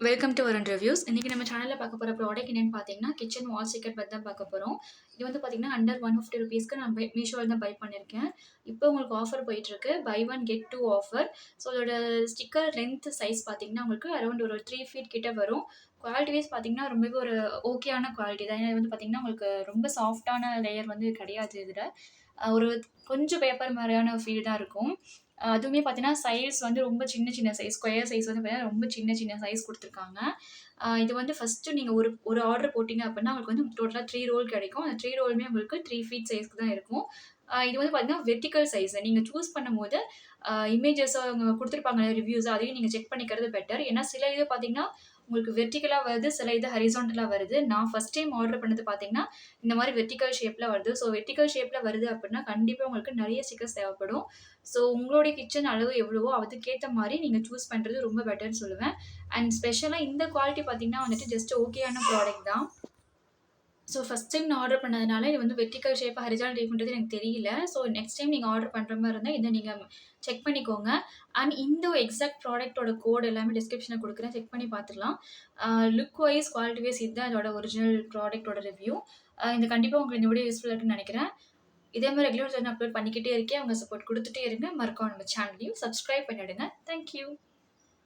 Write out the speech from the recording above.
Welcome to வரன் reviews. இன்னைக்கு நம்ம சேனல்ல பார்க்க போற ப்ராடக்ட் என்னன்னு பார்த்தீங்கன்னா, கிச்சன் வால் ஸ்டிக்கர் பத்தி தான் பார்க்க போறோம். இது வந்து பார்த்தீங்கன்னா, அண்டர் ₹150க்கு நான் மீஷோல தான் பை பண்ணியிருக்கேன். இப்போ உங்களுக்கு ஆஃபர் போயிட்டுருக்கு. Buy one get two offer. So அதோட ஸ்டிக்கர் லென்த் சைஸ் பார்த்தீங்கன்னா, உங்களுக்கு அரௌண்ட் ஒரு 3 ஃபீட் கிட்ட வரும். குவாலிட்டி வைஸ் பார்த்தீங்கன்னா, ரொம்பவே ஒரு ஓகேயான குவாலிட்டி தான். ஏன்னா இது வந்து பார்த்தீங்கன்னா, உங்களுக்கு ரொம்ப சாஃப்ட்டான லேயர் வந்து கிடையாது இதுல. ஒரு கொஞ்சம் பேப்பர் மாரியான ஃபீல் தான் இருக்கும். அதுவுமே பார்த்தீங்கன்னா, சைஸ் வந்து ரொம்ப சின்ன சின்ன சைஸ், ஸ்கொயர் சைஸ் வந்து பார்த்தீங்கன்னா, ரொம்ப சின்ன சின்ன சைஸ் குடுத்துருக்காங்க. இது வந்து ஃபர்ஸ்ட்டு நீங்க ஒரு ஒரு ஆர்டர் போட்டீங்க அப்டின்னா, உங்களுக்கு வந்து டோட்டலா 3 ரோல் கிடைக்கும். அந்த 3 ரோலுமே உங்களுக்கு 3 ஃபீட் சைஸ்க்கு தான் இருக்கும். இது வந்து பார்த்தீங்கன்னா, வெர்டிகல் சைஸ். நீங்க சூஸ் பண்ணும்போது இமேஜஸ் அவங்க குடுத்துருப்பாங்க ரிவ்யூஸ் அதையும் நீங்க செக் பண்ணிக்கிறது பெட்டர். ஏன்னா சில இது பார்த்தீங்கன்னா, உங்களுக்கு வெர்டிகலா வருது, சில இது ஹாரிசான்டலா வருது. நான் ஃபர்ஸ்ட் டைம் ஆர்டர் பண்ணது பார்த்தீங்கன்னா, இந்த மாரி வெர்டிகல் ஷேப்ல வருது. ஸோ வெர்டிகல் ஷேப்ல வருது அப்டின்னா, கண்டிப்பா உங்களுக்கு நெறைய ஸ்டிக்கர்ஸ் தேவைப்படும். ஸோ உங்களுடைய கிச்சன் அளவு எவ்வளவோ அதுக்கேத்த மாரி நீங்க சூஸ் பண்றது ரொம்ப பெட்டர்ன்னு சொல்லுவேன். அண்ட் ஸ்பெஷலா இந்த குவாலிட்டி பார்த்தீங்கன்னா வந்துட்டு ஜஸ்ட் ஓகேயான ப்ராடக்ட் தான். ஸோ ஃபர்ஸ்ட் டைம் நான் ஆர்டர் பண்ணதுனால இது வந்து வெர்டிகல் ஷேப்பா, ஹாரிசான்டல் ஷேப்ன்றது எனக்கு தெரியல. ஸோ நெக்ஸ்ட் டைம் நீங்க ஆர்டர் பண்ற மாரி இருந்தா இத நீங்க செக் பண்ணிக்கோங்க. அண்ட் இந்த எக்ஸாக்ட் ப்ராடக்ட்டோட கோட் எல்லாமே டிஸ்கிரிப்ஷன்ல குடுக்குறேன். செக் பண்ணி பார்த்துக்கலாம். லுக் வைஸ், குவாலிட்டி வைஸ் இதுதான் இதோட ஒரிஜினல் ப்ராடக்ட்டோட ரிவ்யூ. இது கண்டிப்பா உங்களுக்கு இந்த வீடியோ யூஸ்ஃபுல்லா இருக்குன்னு நெனைக்கிறேன். இதே மாரி ரெகுலர் அப்லோட் பண்ணிக்கிட்டே இருக்கேன். உங்க சப்போர்ட் குடுத்துட்டே இருங்க. மறக்காம நம்ம சேனலையும் சப்ஸ்கிரைப் பண்ணிடுங்க. Thank you.